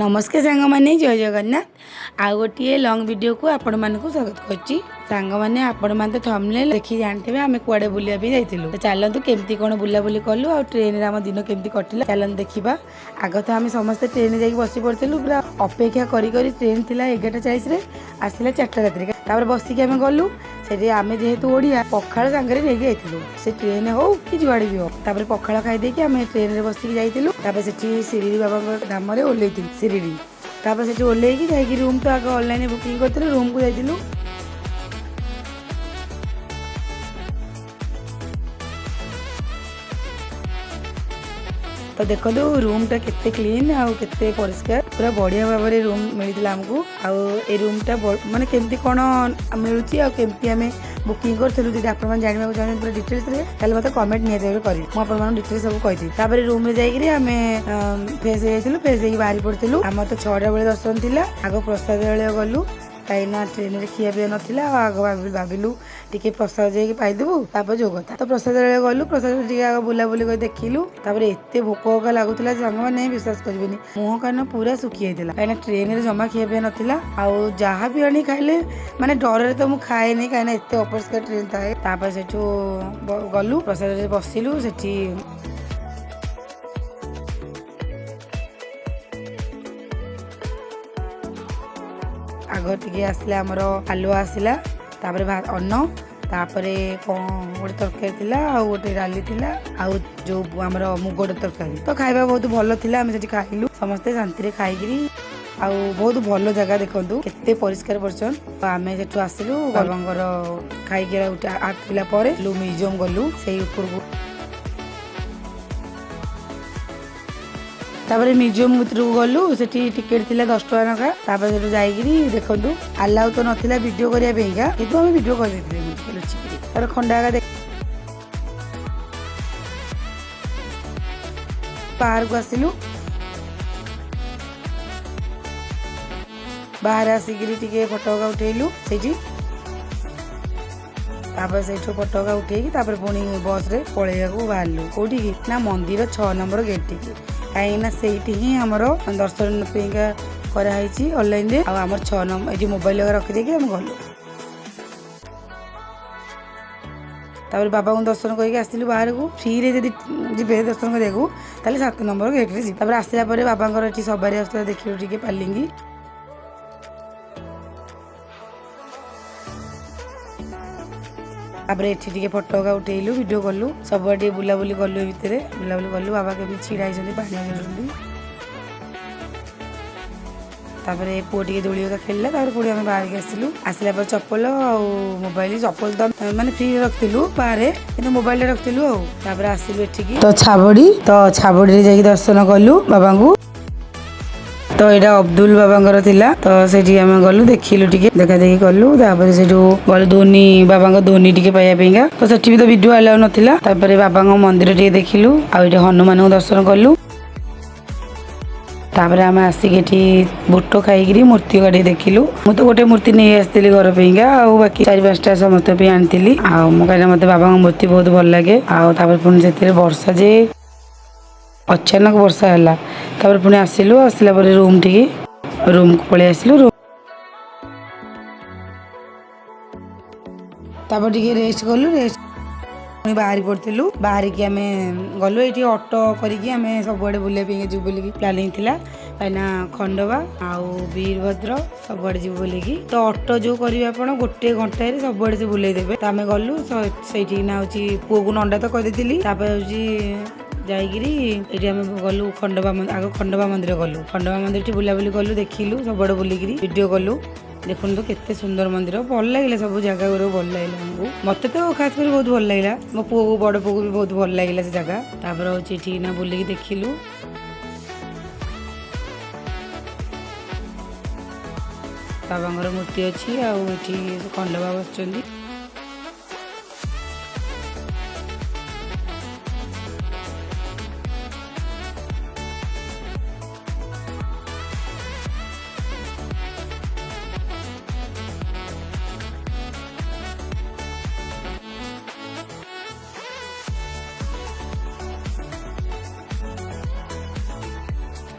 नमस्कार सांग माने जय जगन्नाथ आ गोटे लंग वीडियो को आपण मानक स्वागत करछि। सांग माने आपण मान तो थंबनेल देखि जानते आमे कुआडे बुलिया भी जाइतिलु। तो चलंतु केमती कोन बुला बुली करलु आ ट्रेन रे हम दिन केमती कटिला चलन देखिबा। आग तो आमे समस्त ट्रेन रे जाई बसी पड़तिलु पूरा अपेक्षा करी करी ट्रेन थिला 11:40 रे आसिला 4टा रात्रि तापर बसी के आमे गलु। सेठी आमे जेहेतु ओडिया पखाळ सांगरे नै जाइतिलु से ट्रेन हो कि जुआडी भी हो तापर पखाळ खाइ दे के आमे ट्रेन रे बसी के जाइतिलु। तापर सेठी सिरिडी बाबा धाम रे ओलेइतिलु सिरिडी तापर सेठी ओल्ले की जाई रूम तो आगे ऑनलाइन बुकिंग करथिलु रूम को जाइतिलु। तो देखो रूम टा केते क्लीन आ केते परिष्कार पूरा बढ़िया भाव में रूम मिलता आमको आ रूम टा माने केमती कोन मिलुची आ केमती आमे बुकिंग करथिलु। जदि आपण मन जानिबा को चाहन पूरा डिटेल्स रे ताले मते कमेंट निया देबे करी म आपण मन डिटेल्स सब कहि दी। तापर रूम रे जाई करी आमे फेस जाइतिलु फेस जाई बाहरी पड़तिलु। हम तो 6टा बेले दर्शन थिला आगो प्रसाद बेले गलु कहीं ट्रेन रे खिया पिया नाला आग भाविलु टी प्रसाद जाकि पाइदेबू तापर जो कथा तो प्रसाद गलु प्रसाद टी आग बुलाबुली कर देखिलु। तापर एते भोक भोका लगुला सांग मैंने विश्वास करेनि मुह कान पूरा सुखी जाता कहीं ट्रेन रे जमा खिया पिया नाला आउ जहाँ भी आनी खाइले माने डर तो मुझे खाए नहीं कहीं एत अपरिष्कार ट्रेन थाए। तापर से गलु प्रसाद बसिलु सेठी आग टे आसला आमर आलुआ आसला तापर अन्न तापर गोटे तरकारी थिला आ गोटे डाली थिला आ जो आमर मुगड़ तरकारी तो खाइबा बहुत भल थिला। आमे सेठी खाइलु समस्ते शांति रे खाइगिरी आ बहुत भल जगह देखंतु केते परिष्कार परिचन। तो आमे सेठु आसिलु बाबांगर खाइगिरा आतिला परे लु म्यूजियम गलु सेही ऊपर को तापर म्यूजियम भीतर को गलु सेठी टिकेट थिला 10 टका नका। तापर सेठु जाईगिरी देखंतु अलाउ तो नथिला वीडियो करिया बेगा किंतु हम वीडियो कर देथिले लुचिकी तार खंडागा देख बाहर को आसिलु बाहर आसिगिरी टिके फोटो उठेलु सेठी तापर सेठो फोटो उठेकी तापर पुणी बस रे पळेया को बाहरलु कोठी की ना मंदिर 6 नंबर गेट टिके कहीं से ही आमर दर्शन पेगा कराई ऑनलाइन रे आमर 6 नंबर ये मोबाइल रखिदे हम गलु। तापर बाबा को दर्शन करके आसलु बाहर को फ्री रे जदि जीवे दर्शन करिया 7 नंबर गेट रे जी। तापर आसला परे बाबांकर एठी सवारी आसला देखिलु टिके पालिंगी तापर एठी टिके फोटो उठेलु वीडियो कलु सब टे बुलाबुली कलु भितर बुलाबुली कलु बाबा के छिड़ा पानी आनी तापर पुओ टे दोली खेलला तापर पुणी आम बाहर के आसिलु आसला पर चप्पल आ मोबाइल चप्पल तो माने फ्री रखिलु बाहर कि मोबाइल रखिलु तापर आसिलु एठी तो छाबड़ी रे जाई दर्शन कलु बाबा को। तो यहाँ अब्दुल बाबांगर थिला तो सेठी आमे गलु देखिलु टिके देखा देखी कलु तापर सेठु गलु धोनी बाबांग धोनी टिके पाइया पेगा तो सेठी भी तो वीडियो अलाउ नथिला। तापर बाबांग मंदिर टिके देखिलु आ इटे हनुमान को दर्शन कलु तापर आमे आसिक एठी बुटो खाइगिरी मूर्ति गाड़ी देखिलु मु तो गोटे मूर्ति नहीं आसती घर पेगा आ बाकी 4-5टा समस्त पे आनिथिली आ कहीं मते बाबांग मूर्ति बहुत भल लगे आ तापर पुणी से वर्षा जे अचानक वर्षा है तापर पुणी आसिलु आसला परे रूम टी रूम को पळे आसिलु तापर टिके रेस्ट कलु रेस्ट पुणी बाहरी पड़थिलु बाहर की आमे गलु एठी ऑटो करिकी आमे सबआडे बुले पे जु बोली प्लानिंग थिला कहीं खंडवा आउ वीरभद्र सबआडे जु बोली तो ऑटो जो करिवे आपण गोटे घंटा रे सबआडे से बुले देबे त आमे गलु सेठी ना होची पुओ को नंडा तो कहि देतिली तापर होची जाइगिरी एठी आमे गलु खंडवा आगो खंडवा मंदिर गलु खंडवा मंदिर बुलाबुली कलु देखिलु सबआडे बुलिकी वीडियो कलु देखुन तो केते सुंदर मंदिर भल लगे सब जगह गुरो भल लगे हमको मत तो खास कर बहुत भल लगे मो पुओ को बड़ पुओ को भी बहुत भल लगे से जगह तापर होची ठीक ना बुलिकी देखिलु बाबांगर मूर्ति अच्छी आउ एठी खंडवा बसचंदी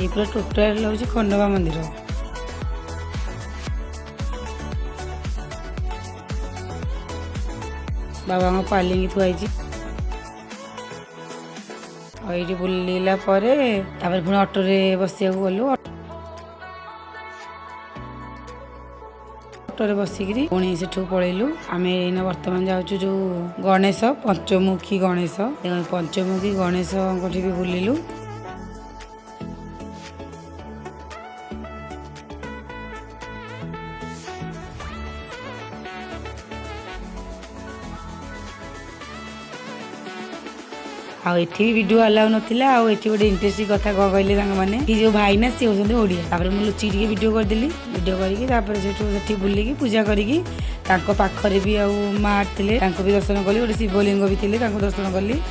ये पूरा टोटाल हूँ खंडोबा मंदिर। बाबा पालिंगी थुआई ये बुलला पुणी ऑटो रे बसिया गलु। ऑटो बसिक पुणी से पलैलु। आम एना बर्तमान जाऊँ जो गणेश पंचमुखी गणेश पंचमुखी गणेश भी बुलिलु। आठी वीडियो अलाउ नाला आठी गोटे इंटरेस्टिंग कथा कौन कहले मैंने कि जो भाई ना सी होती ओडिया मुझे लुचि वीडियो करदेली। वीडियो करके बुलिकी पूजा करी पाखरे भी माँ थे भी दर्शन कली। गोटे शिवलिंग भी थे दर्शन कली।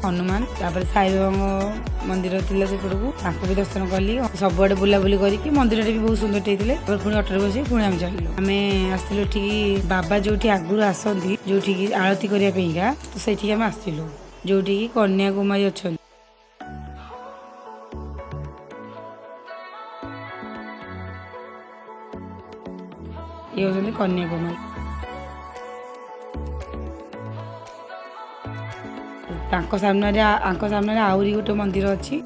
हनुमान साई बाबा मंदिर थी सेपटू भी दर्शन कली। सबुआडे बुलाबुली करके मंदिर भी बहुत सुंदर थे। पुणी ऑटो बस पुणी आम चलू। आम आसलु ठीक बाबा जो आगुरी आसती जो आरती करने तो से आम आसलु जो कन्याकुमारी अच्छा। ये होती कन्याकुमारी। सामने आहरी गोटे मंदिर अच्छी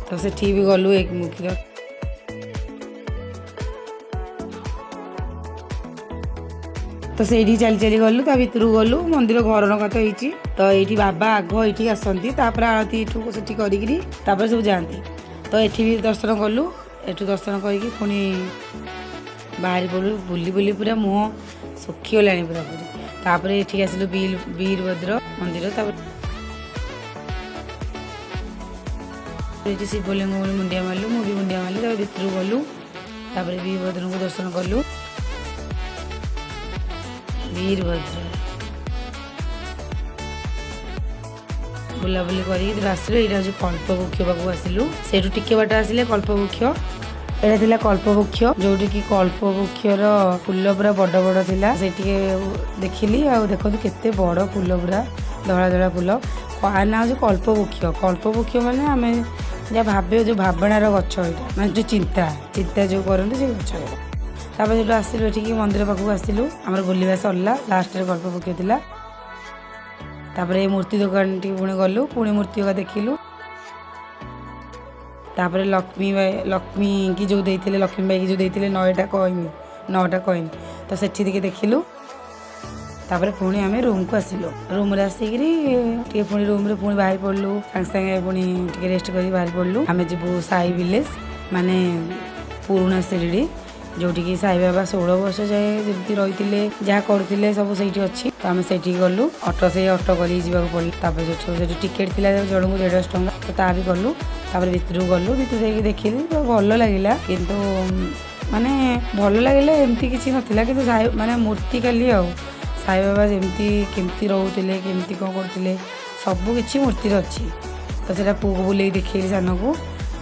तो से भी गलु एक मुखी। तो से चली चली गलु भर गलु मंदिर घर कत होती तो ये बाबा आग ये आसती आरती से कर सब जाती। तो ये भी दर्शन कलु। एठू दर्शन करके पुणी बाहर पड़ू बुली बुली पूरा मुँह सुखीगला पूरा पूरी। तापर ये आसलु वीरभद्र मंदिर। ये शिवलिंग मुंडिया मारू मुझे मुंडिया मारी भर गलु। वीरभद्र को दर्शन कलु। वीरभद्र बुलाबुली कर यहाँ कल्पवृक्ष पाक आसलु। से टिके बाट आसिले कल्पवृक्ष एटा थिला कल्पवृक्ष जोटी कि कल्पवृक्षर फूल पूरा बड़ बड़ थिला। से देखिली आ देखो केते बड़ फूल पूरा धड़ा धड़ा फूल ना हो कल्पवृक्ष। कल्पवृक्ष माने आम जहाँ भावे जो भावनार गछ यहाँ माने जो चिंता चिंता जो करते से गछ। तापर जो आसलु ये मंदिर पाखक आसलु आम बुलवा सरला लास्ट कल्पवृक्ष थिला। तापर मूर्ति दुकान टी पुणी गलु पुणी मूर्ति देखिलु। तापर लक्ष्मी की जो देते लक्ष्मी बाई की जो देते 9टा कॉइन तो सेठी दिखे देखिलु। तापर पुणी आम रूम को आसिलु। रूम रे आसिक पुणी रूम रे पुणी बाहर पड़लु सागे सागे पुणी टिके रेस्ट कर बाहर पड़लु। आम जीवु साई विलेज माने पुराना शिरडी जोटी कि साई बाबा 16 वर्ष जाए जमी रही जहाँ करते सब से अच्छी। तो आम से गलु ऑटो से ऑटो कर पड़ा। टिकेट थी जन को 150 टंका तो ता भी गलु। तापर भितर गलु भितर देखिली तो भल लगे किंतु माने भल लगे एमती किसी नाला कि माने मूर्ति खाली साई बाबा जमी केमती रोते केमती कौन करते सबकि मूर्ति अच्छी। तो से पुओ को बुले देखिली सान को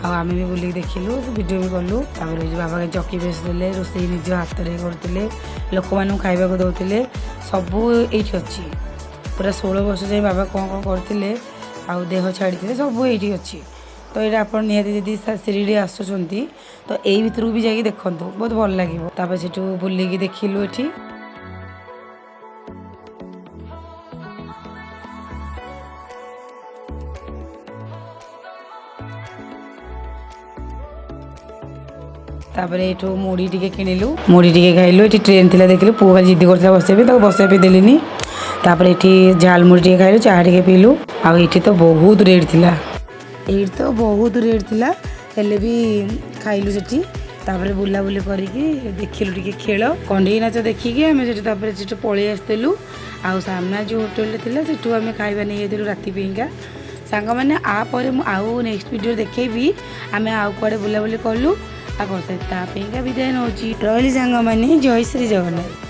आम भी बुल देखिलु वीडियो भी कलु। तापर बाबा के चकी बेस देले रोसे निज हाथ में करते लोक मान खावा दौले सब ये अच्छी। पूरा 16 वर्ष जाए बाबा कौन कौन करते आउ देह छाड़ी सब ये अच्छी। तो ये आप निहाती शिरडी आसुँच तो यही भितर भी जाकि देखु बहुत भल लगे। तापर से बुलिकी देखिलु ये तापर ये मुड़ी टे किणिलु मुड़ी टे खाइलु। ये ट्रेन थी देखिलु पुओ खाली जिद्दी करता बसैबी तो बसैबी देलीनी। तापर ये झालमुड़ी टे खाइलु चाह टे पीलु। आउ तो बहुत रेट थिला ये तो बहुत रेट थिला हेले भी खाइलु सेठी। तापर बुलाबुली करके देखिलु टे खेल कंढी नाच देखिकी आम से पलि आसलु। आउ सामना जो होटेल थिला सेठू आम खाइबा नहीं जाइलु राति पेइका सांग मैंने आउ नेक्स्ट वीडियो देखी आम आउ कड़े बुलाबुली कलु। विदाय नौ रही सांग मैंने जय श्री जगन्नाथ।